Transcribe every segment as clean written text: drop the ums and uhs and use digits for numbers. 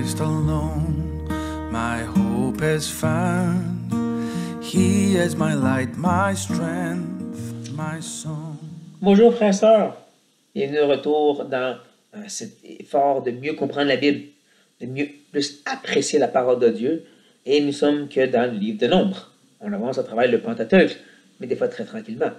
Christ alone, my hope is found. He is my light, my strength, my song. Bonjour frères et sœurs, bienvenue de retour dans cet effort de mieux comprendre la Bible, de mieux plus apprécier la parole de Dieu. Et nous sommes que dans le livre de Nombres. On avance à travers le Pentateuque, mais des fois très tranquillement.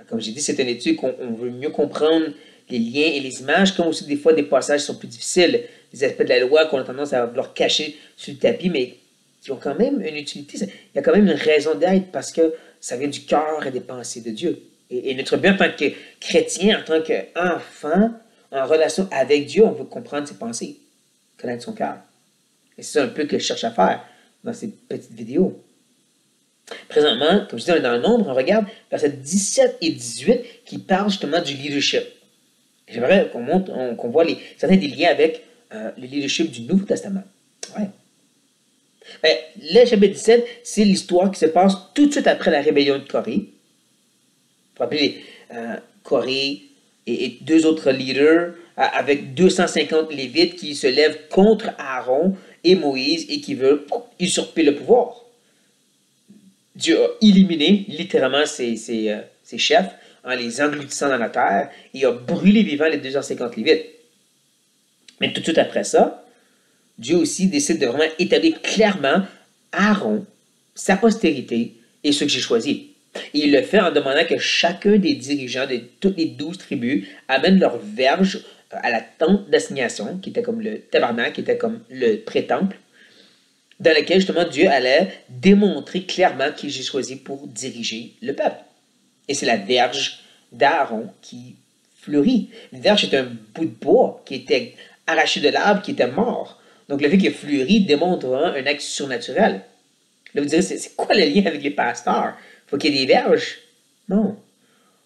Comme j'ai dit, c'est une étude qu'on veut mieux comprendre les liens et les images, comme aussi des fois des passages qui sont plus difficiles, des aspects de la loi qu'on a tendance à vouloir cacher sur le tapis, mais qui ont quand même une utilité. Il y a quand même une raison d'être parce que ça vient du cœur et des pensées de Dieu. Et notre but en tant que chrétien, en tant qu'enfant, en relation avec Dieu, on veut comprendre ses pensées, connaître son cœur. Et c'est ça un peu que je cherche à faire dans ces petites vidéos. Présentement, comme je dis, on est dans le Nombre, on regarde versets 17 et 18 qui parlent justement du leadership. J'aimerais qu'on voit certains des liens avec le leadership du Nouveau Testament. Ouais. Ben, le chapitre 17, c'est l'histoire qui se passe tout de suite après la rébellion de Corée. Vous vous rappelez, Corée et deux autres leaders avec 250 Lévites qui se lèvent contre Aaron et Moïse et qui veulent usurper le pouvoir. Dieu a éliminé littéralement ses chefs en les engloutissant dans la terre et a brûlé vivant les 250 Lévites. Mais tout de suite après ça, Dieu aussi décide de vraiment établir clairement Aaron, sa postérité et ceux que j'ai choisis. Et il le fait en demandant que chacun des dirigeants de toutes les 12 tribus amène leur verge à la tente d'assignation, qui était comme le tabernacle, qui était comme le pré-temple, dans lequel justement Dieu allait démontrer clairement qui j'ai choisi pour diriger le peuple. Et c'est la verge d'Aaron qui fleurit. Une verge est un bout de bois qui était arraché de l'arbre qui était mort. Donc le fait qu'il a fleuri démontre vraiment un acte surnaturel. Là vous direz, c'est quoi le lien avec les pasteurs? Faut qu'il y ait des verges? Non.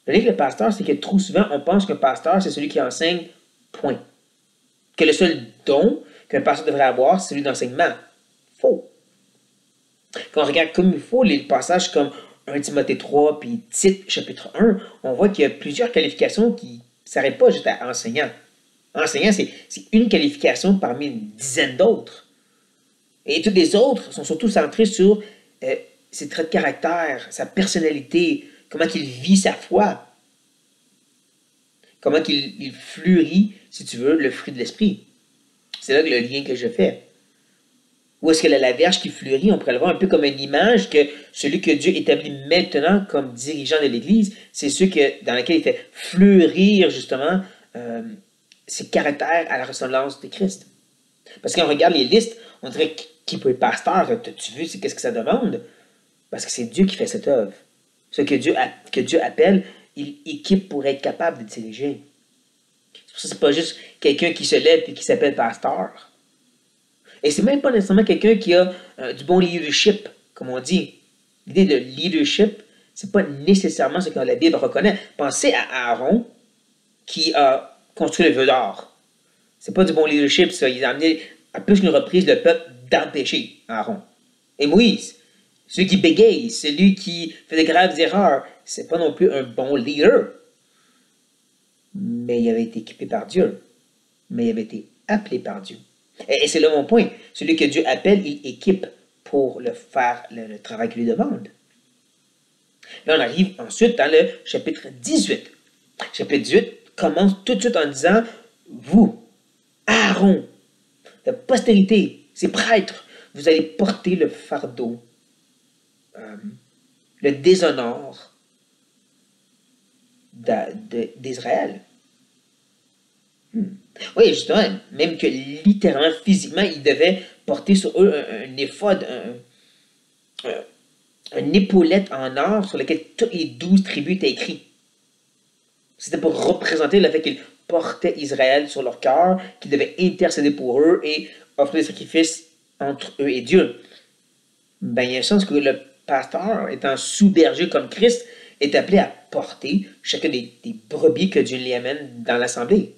Le lien avec le pasteur, c'est que trop souvent on pense qu'un pasteur c'est celui qui enseigne, point. Que le seul don qu'un pasteur devrait avoir, c'est celui d'enseignement. Faux. Quand on regarde comme il faut les passages comme 1 Timothée 3 puis Tite chapitre 1, on voit qu'il y a plusieurs qualifications qui ne s'arrêtent pas juste à enseignant. Enseignant, c'est une qualification parmi une dizaine d'autres. Et toutes les autres sont surtout centrées sur ses traits de caractère, sa personnalité, comment il vit sa foi, comment il fleurit, si tu veux, le fruit de l'esprit. C'est là que le lien que je fais. Où est-ce que la verge qui fleurit, on pourrait le voir un peu comme une image que celui que Dieu établit maintenant comme dirigeant de l'Église, c'est ceux dans lequel il fait fleurir justement ses caractères à la ressemblance de Christ. Parce qu'on regarde les listes, on dirait qui peut être pasteur, tu vu, c'est qu'est-ce que ça demande? Parce que c'est Dieu qui fait cette œuvre. Ce que Dieu appelle, il équipe pour être capable de diriger. C'est pour ça que c'est pas juste quelqu'un qui se lève et qui s'appelle pasteur. Et c'est même pas nécessairement quelqu'un qui a du bon leadership, comme on dit. L'idée de leadership, c'est pas nécessairement ce que la Bible reconnaît. Pensez à Aaron qui a construit le vœu d'or. C'est pas du bon leadership, ça. Il a amené à plus qu'une reprise le peuple dans le péché, Aaron. Et Moïse, celui qui bégaye, celui qui fait de graves erreurs, c'est pas non plus un bon leader. Mais il avait été équipé par Dieu. Mais il avait été appelé par Dieu. Et c'est là mon point. Celui que Dieu appelle, il équipe pour faire le travail qu'il lui demande. Là, on arrive ensuite dans le chapitre 18. Chapitre 18 commence tout de suite en disant, vous, Aaron, la postérité, ces prêtres, vous allez porter le fardeau, le déshonneur d'Israël. Oui, justement, même que littéralement, physiquement, ils devaient porter sur eux un éphod, une épaulette en or sur laquelle toutes les 12 tribus étaient écrites. C'était pour représenter le fait qu'ils portaient Israël sur leur cœur, qu'ils devaient intercéder pour eux et offrir des sacrifices entre eux et Dieu. Ben, il y a un sens que le pasteur, étant sous-berger comme Christ, est appelé à porter chacun des brebis que Dieu lui amène dans l'assemblée.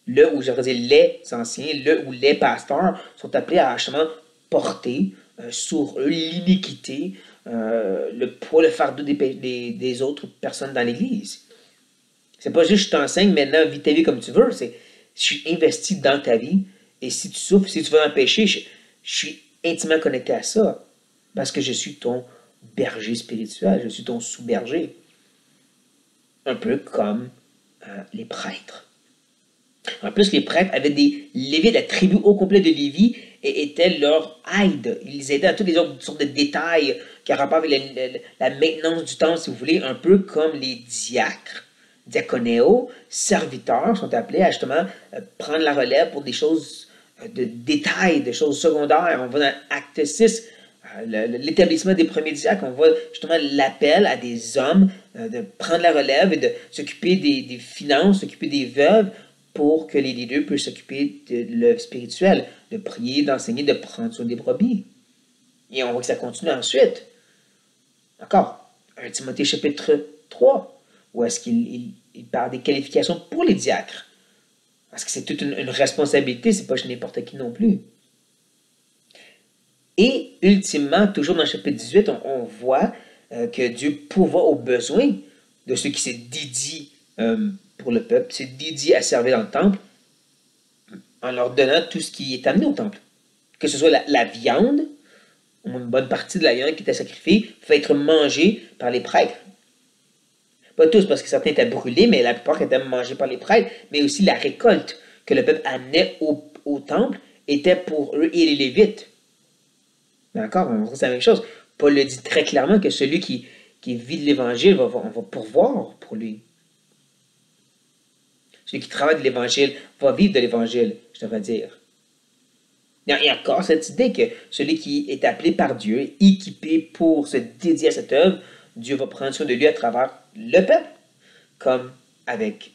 Là où, j'aurais dit, les anciens, là où les pasteurs sont appelés à justement porter sur eux l'iniquité, le poids, le fardeau des autres personnes dans l'Église. C'est pas juste je t'enseigne, maintenant vis ta vie comme tu veux, c'est je suis investi dans ta vie Et si tu souffres, si tu vas dans le péché, je suis intimement connecté à ça. Parce que je suis ton berger spirituel, je suis ton sous-berger. Un peu comme les prêtres. En plus, les prêtres avaient des Lévites, la tribu au complet de Lévi, et étaient leur aide. Ils les aidaient à toutes les autres sortes de détails qui ont rapport avec la maintenance du temple, si vous voulez, un peu comme les diacres. Diaconéo, serviteurs, sont appelés à justement prendre la relève pour des choses de détails, des choses secondaires. On va dans Acte 6, l'établissement des premiers diacres, on voit justement l'appel à des hommes de prendre la relève et de s'occuper des finances, s'occuper des veuves, pour que les leaders puissent s'occuper de l'œuvre spirituelle, de prier, d'enseigner, de prendre soin des brebis. Et on voit que ça continue ensuite. Encore, 1 Timothée chapitre 3, où est-ce qu'il parle des qualifications pour les diacres. Parce que c'est toute une responsabilité, c'est pas chez n'importe qui non plus. Et ultimement, toujours dans le chapitre 18, on voit que Dieu pourvoit aux besoins de ceux qui se dédient pour le peuple, se dédient à servir dans le temple, en leur donnant tout ce qui est amené au temple. Que ce soit la viande, une bonne partie de la viande qui était sacrifiée, pouvait être mangée par les prêtres. Pas tous, parce que certains étaient brûlés, mais la plupart étaient mangés par les prêtres, mais aussi la récolte que le peuple amenait au temple était pour eux et les Lévites. Mais encore, on voit la même chose. Paul le dit très clairement que celui qui vit de l'Évangile, on va pourvoir pour lui. Celui qui travaille de l'Évangile va vivre de l'Évangile, je devrais dire. Il y a encore cette idée que celui qui est appelé par Dieu, équipé pour se dédier à cette œuvre, Dieu va prendre soin de lui à travers le peuple, comme avec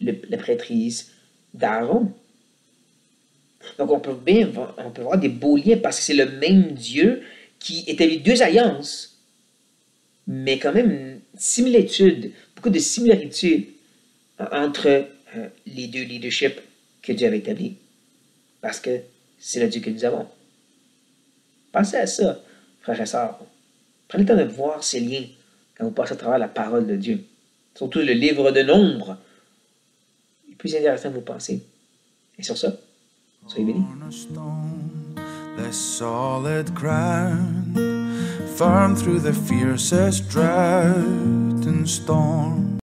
la prêtrise d'Aaron. Donc on peut voir des beaux liens parce que c'est le même Dieu qui établit deux alliances, mais quand même une similitude, beaucoup de similarités entre les deux leaderships que Dieu avait établis. Parce que c'est le Dieu que nous avons. Pensez à ça, frères et sœurs. Prenez le temps de voir ces liens quand vous passez à travers la parole de Dieu. Surtout le livre de Nombre. Il est plus intéressant que vous pensez. Et sur ça, soyez bénis. The solid ground, firm through the fiercest drought and storm.